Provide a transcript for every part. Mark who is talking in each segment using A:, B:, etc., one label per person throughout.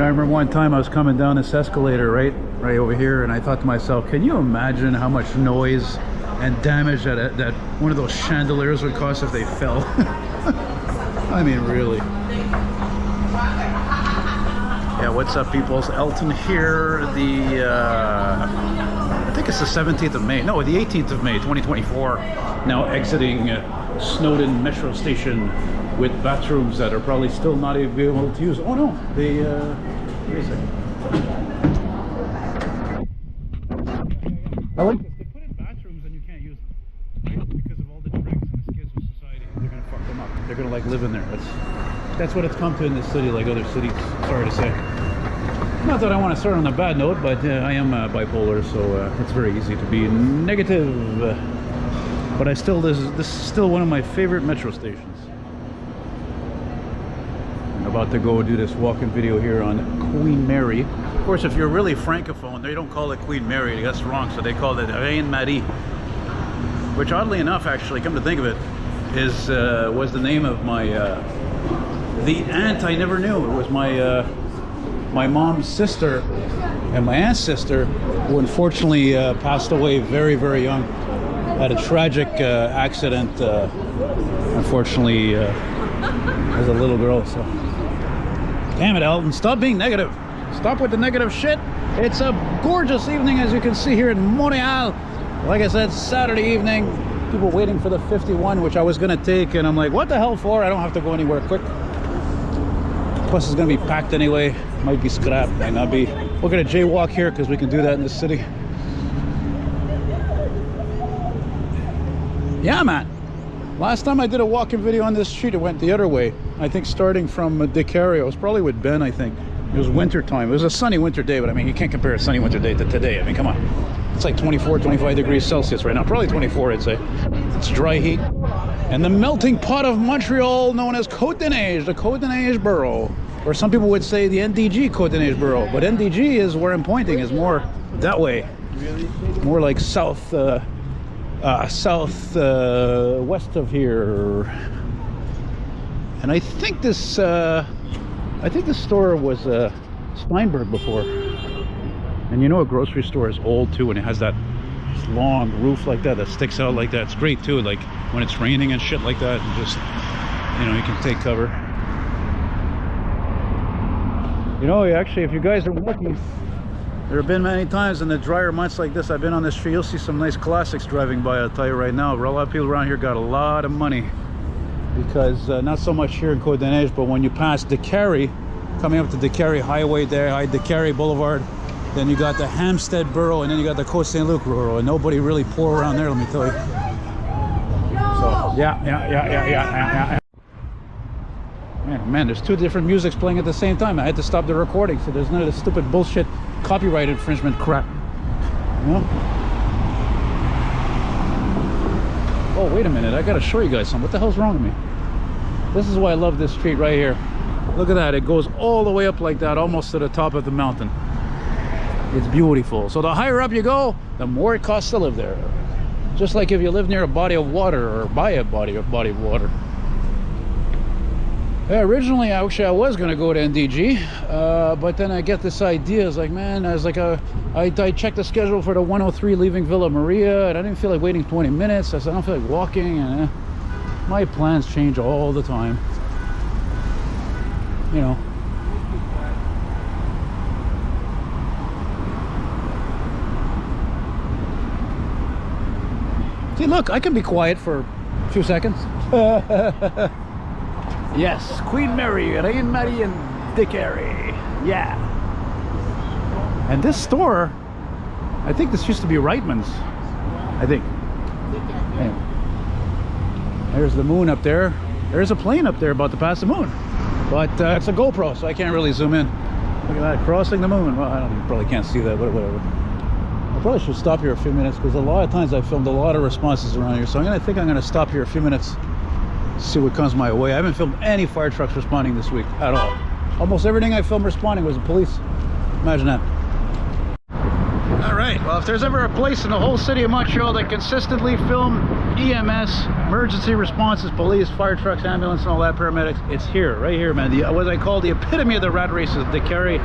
A: remember one time I was coming down this escalator right over here, and I thought to myself, can you imagine how much noise and damage that one of those chandeliers would cause if they fell? I mean, really. Yeah, what's up, peoples? Elton here. I think it's the 17th of May. No, the 18th of May, 2024. Now exiting Snowdon Metro Station with bathrooms that are probably still not able to use. Oh no, wait a second. I like this. They put in bathrooms and you can't use them, right? Because of all the tricks and the schism of society. They're gonna fuck them up. They're gonna like live in there. That's what it's come to in this city, like other cities. Sorry to say. Not that I want to start on a bad note, but I am bipolar, so it's very easy to be negative. But this is still one of my favorite metro stations. I'm about to go do this walk-in video here on Queen Mary. Of course, if you're really francophone, they don't call it Queen Mary. That's wrong. So they call it Reine Marie, which, oddly enough, actually, come to think of it, was the name of my the aunt I never knew. It was my mom's sister and my aunt's sister, who unfortunately passed away very, very young. Had a tragic accident, unfortunately, as a little girl. So, damn it, Elton, stop being negative. Stop with the negative shit. It's a gorgeous evening, as you can see here in Montreal. Like I said, Saturday evening. People waiting for the 51, which I was gonna take, and I'm like, what the hell for? I don't have to go anywhere quick. Plus, it's gonna be packed anyway. Might be scrapped, might not be. We're gonna jaywalk here because we can do that in the city. Yeah, man. Last time I did a walking video on this street, it went the other way. I think starting from Deco. I was probably with Ben, I think. It was winter time. It was a sunny winter day, but I mean, you can't compare a sunny winter day to today. I mean, come on. It's like 24, 25 degrees Celsius right now. Probably 24, I'd say. It's dry heat. And the melting pot of Montreal, known as Cote St Luke, the Cote St Luke borough. Or some people would say the NDG Cote St Luke borough. But NDG is where I'm pointing, is more that way. More like south west of here. And I think this store was Steinberg before. And you know, a grocery store is old too, and it has that long roof like that sticks out like that. It's great too, like when it's raining and shit like that, and just, you know, you can take cover. You know, actually, if you guys are looking, there have been many times in the drier months like this, I've been on this street, you'll see some nice classics driving by, I'll tell you right now. A lot of people around here got a lot of money, because not so much here in Cote St Luke, but when you pass Deco, coming up to Deco Highway there, Deco Boulevard, then you got the Hamstead borough, and then you got the Cote St Luke borough, and nobody really poor around there, let me tell you. So, yeah. Man, there's two different musics playing at the same time. I had to stop the recording, so there's none of this stupid bullshit copyright infringement crap. You know? Oh, wait a minute, I gotta show you guys something. What the hell's wrong with me? This is why I love this street right here. Look at that, it goes all the way up like that, almost to the top of the mountain. It's beautiful. So the higher up you go, the more it costs to live there. Just like if you live near a body of water or by a body of water. Yeah, originally, actually, I was gonna go to NDG, but then I get this idea. It's like, man, I checked the schedule for the 103 leaving Villa Maria, and I didn't feel like waiting 20 minutes. I said, I don't feel like walking, and my plans change all the time. You know. See, look, I can be quiet for a few seconds. Yes, Queen Mary, Reine Marie, and Deco. Yeah. And this store, I think this used to be Reitman's. I think. Anyway. There's the moon up there. There's a plane up there about to pass the moon. But it's a GoPro, so I can't really zoom in. Look at that, crossing the moon. Well, I don't, you probably can't see that, but whatever. I probably should stop here a few minutes, because a lot of times I filmed a lot of responses around here. So I think I'm gonna stop here a few minutes, see what comes my way. I haven't filmed any fire trucks responding this week at all. Almost everything I filmed responding was the police. Imagine that. All right, well, if there's ever a place in the whole city of Montreal that consistently film EMS, emergency responses, police, fire trucks, ambulance, and all that, paramedics, it's here, right here, man. What I call the epitome of the rat races, Deco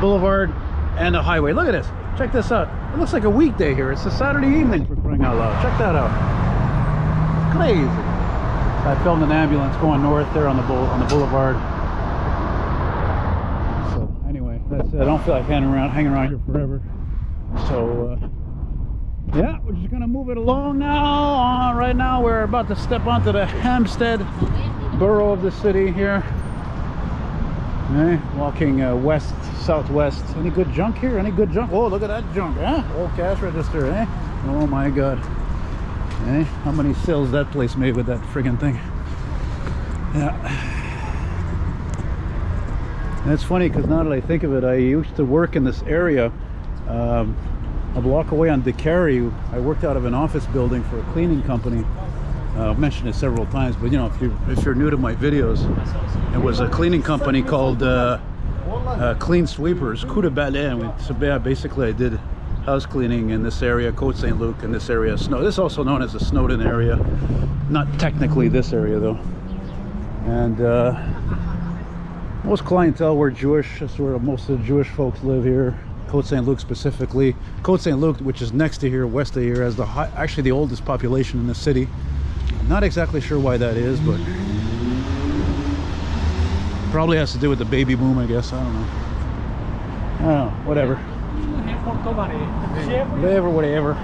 A: Boulevard and the highway. Look at this. Check this out. It looks like a weekday here. It's a Saturday evening, for crying out loud. Check that out. Crazy. I filmed an ambulance going north there on the boulevard. So anyway, that's it. I don't feel like hanging around here forever. So yeah, we're just gonna move it along now. Right now we're about to step onto the Hamstead borough of the city here. Okay, walking west, southwest. Any good junk here? Any good junk? Oh, look at that junk, eh? Old cash register, eh? Oh my god. Eh? How many sales that place made with that friggin' thing? Yeah. And it's funny because now that I think of it, I used to work in this area. A block away on Deco. I worked out of an office building for a cleaning company. I've mentioned it several times, but you know, if you're new to my videos, it was a cleaning company called Clean Sweepers, Cote Ballet. So basically I did house cleaning in this area, Cote St Luke, in this area. This is also known as the Snowden area. Not technically this area though. And most clientele were Jewish. That's where most of the Jewish folks live here. Cote St Luke specifically. Cote St Luke, which is next to here, west of here, has actually the oldest population in the city. Not exactly sure why that is, but probably has to do with the baby boom, I guess. I don't know. Whatever. Whatever.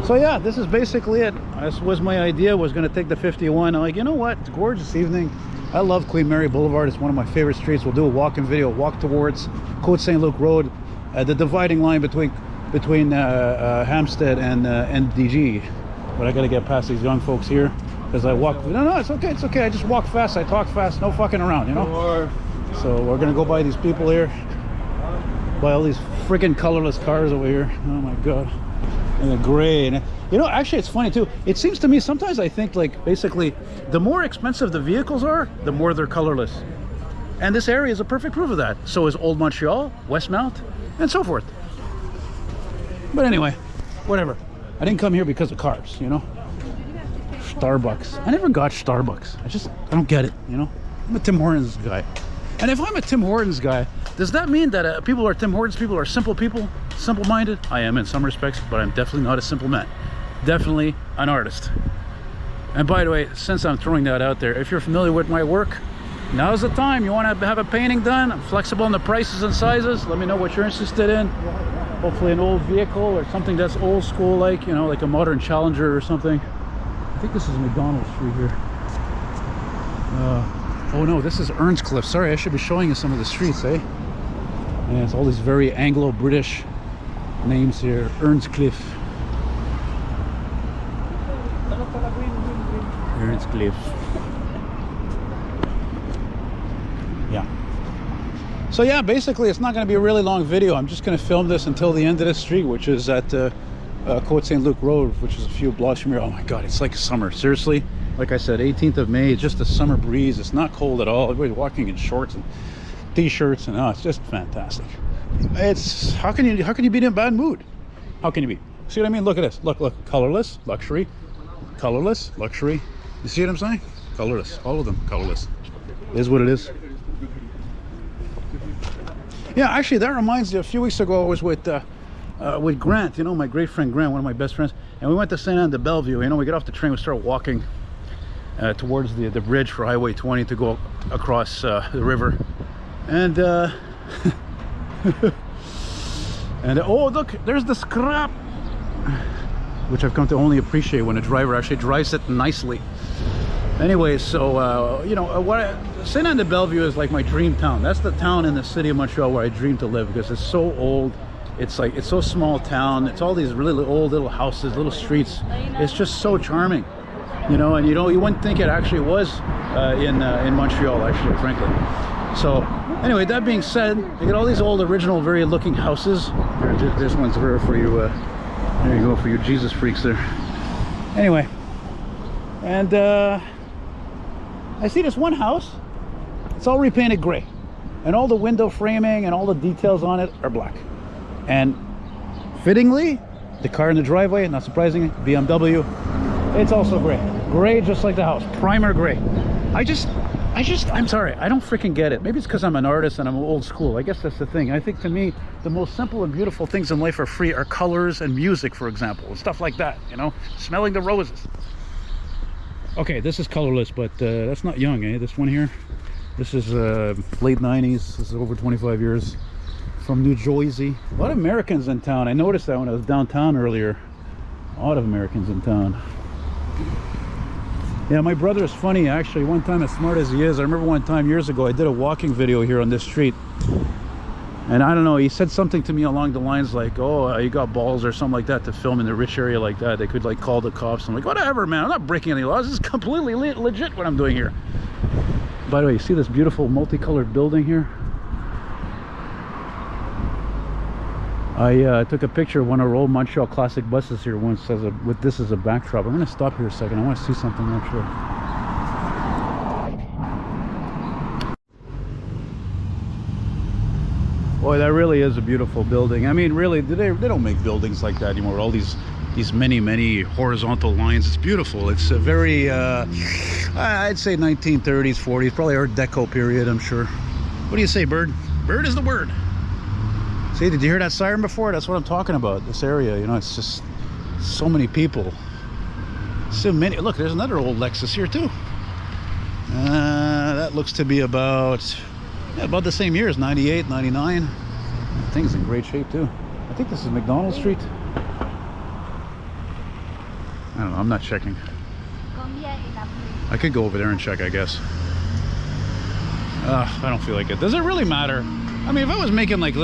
A: So yeah, this is basically it. This was my idea, was going to take the 51. I'm like, you know what? It's a gorgeous evening. I love Queen Mary Boulevard. It's one of my favorite streets. We'll do a walking video, walk towards Cote St Luke Road, the dividing line between Hamstead and DG. But I got to get past these young folks here because I walk. No, it's okay. It's okay. I just walk fast. I talk fast. No fucking around, you know. So we're gonna go by these people here, by all these freaking colorless cars over here. Oh my god. And the gray, and you know, actually it's funny too. It seems to me sometimes I think like basically the more expensive the vehicles are, the more they're colorless. And this area is a perfect proof of that. So is Old Montreal, Westmount, and so forth. But anyway, whatever. I didn't come here because of cars, you know. Starbucks. I never got Starbucks. I don't get it, you know. I'm a Tim Hortons guy. And if I'm a Tim Hortons guy, does that mean that people who are Tim Hortons people are simple people, simple-minded? I am in some respects, but I'm definitely not a simple man. Definitely an artist. And by the way, since I'm throwing that out there, if you're familiar with my work, now's the time. You want to have a painting done? I'm flexible in the prices and sizes. Let me know what you're interested in. Hopefully an old vehicle or something that's old school, like, you know, like a modern Challenger or something. I think this is McDonald Street here. Oh no, this is Earnscliffe. Sorry, I should be showing you some of the streets, eh? And it's all these very Anglo-British names here. Earnscliffe. Earnscliffe. Yeah. So yeah, basically it's not going to be a really long video. I'm just going to film this until the end of the street, which is at Cote St Luke Road, which is a few blocks from here. Oh my god, it's like summer, seriously. Like I said, 18th of May, it's just a summer breeze. It's not cold at all. Everybody's walking in shorts and t-shirts, and it's just fantastic. It's how can you be in a bad mood? How can you be? See what I mean? Look at this. Look, colorless, luxury, colorless, luxury. You see what I'm saying? Colorless, all of them colorless. It is what it is. Yeah, actually, that reminds me. A few weeks ago, I was with Grant. You know, my great friend Grant, one of my best friends, and we went to St. Anne de Bellevue. You know, we get off the train, we start walking towards the bridge for Highway 20 to go across the river, and and oh look, there's the scrap, which I've come to only appreciate when a driver actually drives it nicely. Anyway, so you know St. Anne de Bellevue is like my dream town. That's the town in the city of Montreal where I dream to live, because it's so old. It's like, it's so small town. It's all these really old little houses, little streets. It's just so charming, you know. And you know, you wouldn't think it actually was in Montreal, actually, frankly. So anyway, that being said, you get all these old original very looking houses. This one's rare for you. There you go, for you Jesus freaks there. Anyway, and I see this one house. It's all repainted gray. and all the window framing and all the details on it are black. And fittingly, the car in the driveway, not surprisingly, BMW, it's also gray. Gray just like the house, primer gray. I'm sorry, I don't freaking get it. Maybe it's because I'm an artist and I'm old school. I guess that's the thing. I think to me, the most simple and beautiful things in life are free, are colors and music, for example, and stuff like that, you know, smelling the roses. Okay, this is colorless, but that's not young, eh? This one here, this is late 90s. This is over 25 years, from New Jersey. A lot of Americans in town. I noticed that when I was downtown earlier. A lot of Americans in town. Yeah, my brother is funny, actually. One time, as smart as he is, I remember one time years ago, I did a walking video here on this street. And I don't know, he said something to me along the lines like, oh, you got balls or something like that to film in a rich area like that. They could like call the cops. I'm like, whatever, man. I'm not breaking any laws. This is completely legit what I'm doing here. By the way, you see this beautiful multicolored building here? I took a picture of one of our old Montreal classic buses here once with this as a backdrop. I'm going to stop here a second. I want to see something actually. Boy, that really is a beautiful building. I mean, really, they don't make buildings like that anymore. All these many horizontal lines. It's beautiful. It's a very, I'd say 1930s, 40s, probably Art Deco period, I'm sure. What do you say, Bird? Bird is the word. See, did you hear that siren before? That's what I'm talking about, this area. You know, it's just so many people. So many. Look, there's another old Lexus here, too. That looks to be about the same year as 98, 99. The thing's in great shape, too. I think this is McDonald Street. I don't know, I'm not checking. I could go over there and check, I guess. I don't feel like it. Does it really matter? I mean, if I was making like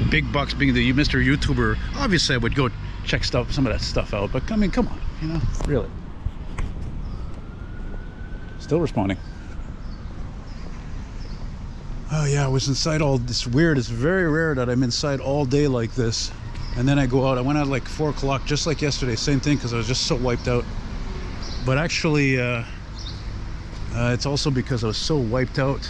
A: big bucks being the Mr. YouTuber, obviously I would go check some of that stuff out. But I mean, come on, you know, really. Still responding. Oh yeah, I was inside all this weird. It's very rare that I'm inside all day like this. And then I go out. I went out like 4 o'clock, just like yesterday. Same thing, because I was just so wiped out. But actually, it's also because I was so wiped out.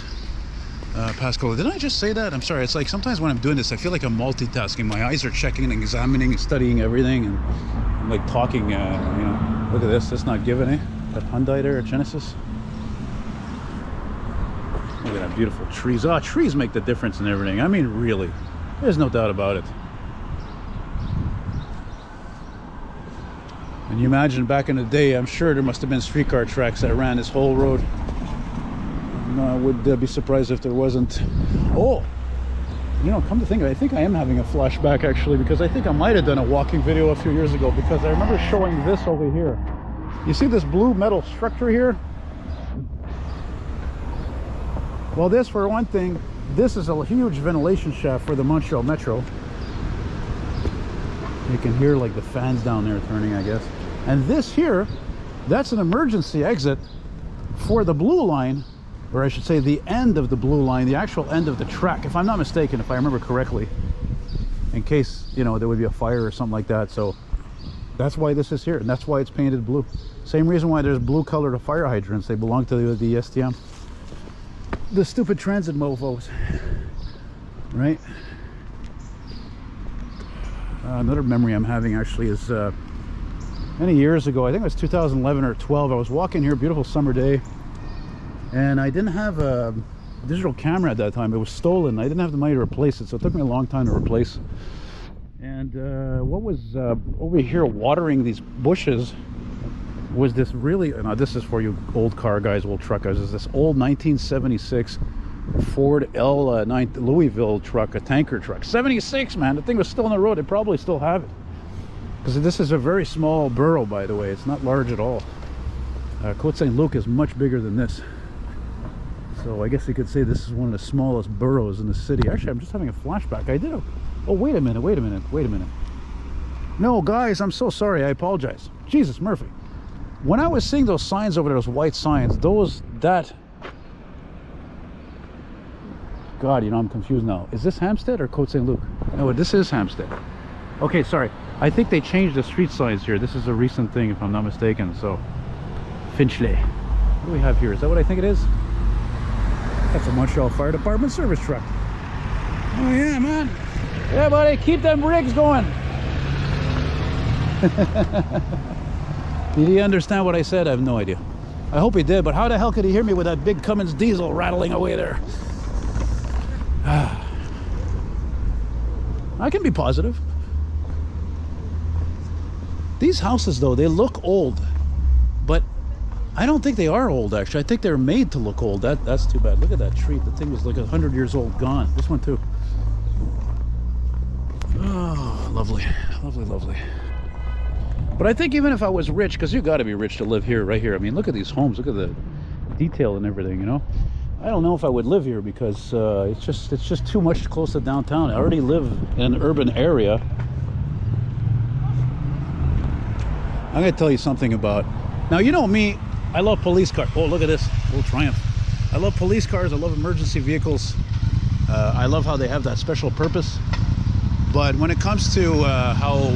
A: Pascal, did I just say that? I'm sorry. It's like sometimes when I'm doing this, I feel like I'm multitasking. My eyes are checking and examining and studying everything, and I'm like talking. You know, look at this. That's not given, eh? That Hyundai there, Genesis. Look at that beautiful trees. Oh, trees make the difference in everything. I mean, really, there's no doubt about it. And you imagine back in the day, I'm sure there must have been streetcar tracks that ran this whole road. I would be surprised if there wasn't. Oh, you know, come to think of it, I think I am having a flashback actually, because I think I might have done a walking video a few years ago, because I remember showing this over here. You see this blue metal structure here? Well, this, for one thing, this is a huge ventilation shaft for the Montreal Metro. You can hear like the fans down there turning, I guess. And this here, that's an emergency exit for the blue line, or I should say the end of the blue line, the actual end of the track, if I'm not mistaken, if I remember correctly, in case, you know, there would be a fire or something like that. So that's why this is here, and that's why it's painted blue. Same reason why there's blue colored fire hydrants. They belong to the STM. The stupid transit mofos, right? Another memory I'm having actually is many years ago, I think it was 2011 or 12, I was walking here, beautiful summer day, and I didn't have a digital camera at that time. It was stolen. I didn't have the money to replace it, so it took me a long time to replace. And what was over here watering these bushes was this really, now this is for you old car guys, old truck guys, is this old 1976 Ford L9 Louisville truck, a tanker truck. 76, man, the thing was still on the road. They probably still have it, because this is a very small borough, by the way. It's not large at all. Cote St Luke is much bigger than this, so I guess you could say this is one of the smallest boroughs in the city. Actually, I'm just having a flashback. I did oh, wait a minute. No, guys, I'm so sorry. I apologize. Jesus, Murphy. When I was seeing those signs over there, those white signs, God, you know, I'm confused now. Is this Hamstead or Cote St Luke? No, this is Hamstead. Okay, sorry. I think they changed the street signs here. This is a recent thing, if I'm not mistaken. So, Finchley. What do we have here? Is that what I think it is? That's a Montreal Fire Department service truck. Oh yeah, man. Yeah, buddy, keep them rigs going. Did he understand what I said? I have no idea. I hope he did, but how the hell could he hear me with that big Cummins diesel rattling away there? I can be positive. These houses, though, they look old, but I don't think they are old, actually. I think they're made to look old. That's too bad. Look at that tree. The thing was like 100 years old, gone. This one, too. Oh, lovely. Lovely, lovely. But I think even if I was rich, because you got to be rich to live here, right here. I mean, look at these homes. Look at the detail and everything, you know? I don't know if I would live here because it's just too much close to downtown. I already live in an urban area. I'm going to tell you something about... Now, you know me, I love police cars. Oh, look at this. Little Triumph. I love police cars. I love emergency vehicles. I love how they have that special purpose. But when it comes to how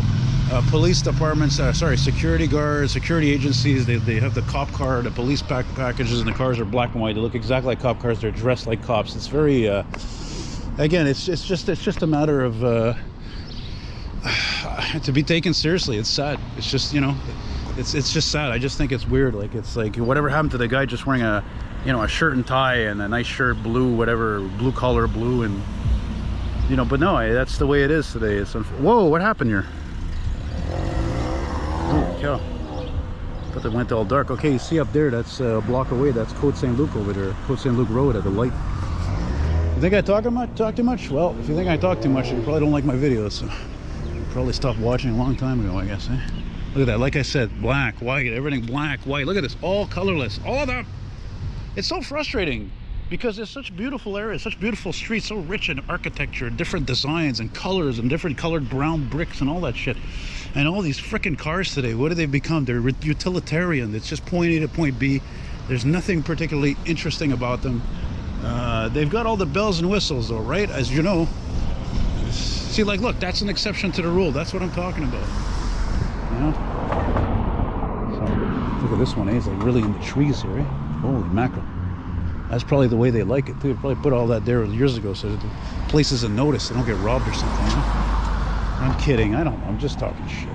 A: police departments, security guards, security agencies, they have the cop car, the police packages, and the cars are black and white. They look exactly like cop cars. They're dressed like cops. It's very, again, it's just a matter of to be taken seriously. It's sad. It's just, you know, it's just sad. I just think it's weird. Like, it's like whatever happened to the guy just wearing a, you know, a shirt and tie and a nice shirt, blue, whatever, blue collar, blue, and you know. But no, that's the way it is today. It's whoa, what happened here? Oh cow! Thought it went all dark. Okay, you see up there? That's a block away. That's Cote St Luke over there. Cote St Luke Road at the light. You think I talk too much? Well, if you think I talk too much, you probably don't like my videos. So you probably stopped watching a long time ago, I guess. Eh? Look at that. Like I said, black, white, everything black, white. Look at this, all colorless. All of them. It's so frustrating because it's such beautiful areas, such beautiful streets, so rich in architecture, different designs and colors and different colored brown bricks and all that shit. And all these freaking cars today, what do they become? They're utilitarian. It's just point A to point B. There's nothing particularly interesting about them. They've got all the bells and whistles though, right? As you know. See, like, look, that's an exception to the rule. That's what I'm talking about. You know? So, look at this one, eh? It's like really in the trees here, eh? Holy mackerel. That's probably the way they like it too. They probably put all that there years ago so that the place isn't noticed. They don't get robbed or something, you know? I'm kidding. I don't know. I'm just talking shit.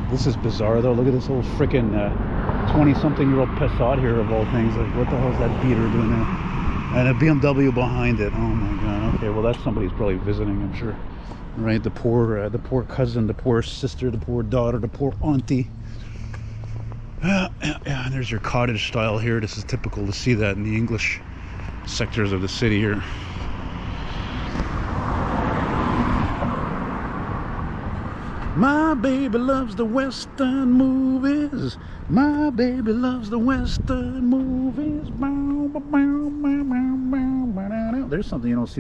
A: This is bizarre though. Look at this old freaking 20-something-year-old Passat here of all things. Like, what the hell is that beater doing there? And a BMW behind it. Oh my god. Okay, well that's somebody's probably visiting, I'm sure. Right, the poor cousin, the poor sister, the poor daughter, the poor auntie. Yeah, and there's your cottage style here. This is typical to see that in the English sectors of the city here. My baby loves the Western movies. My baby loves the Western movies. There's something you don't see.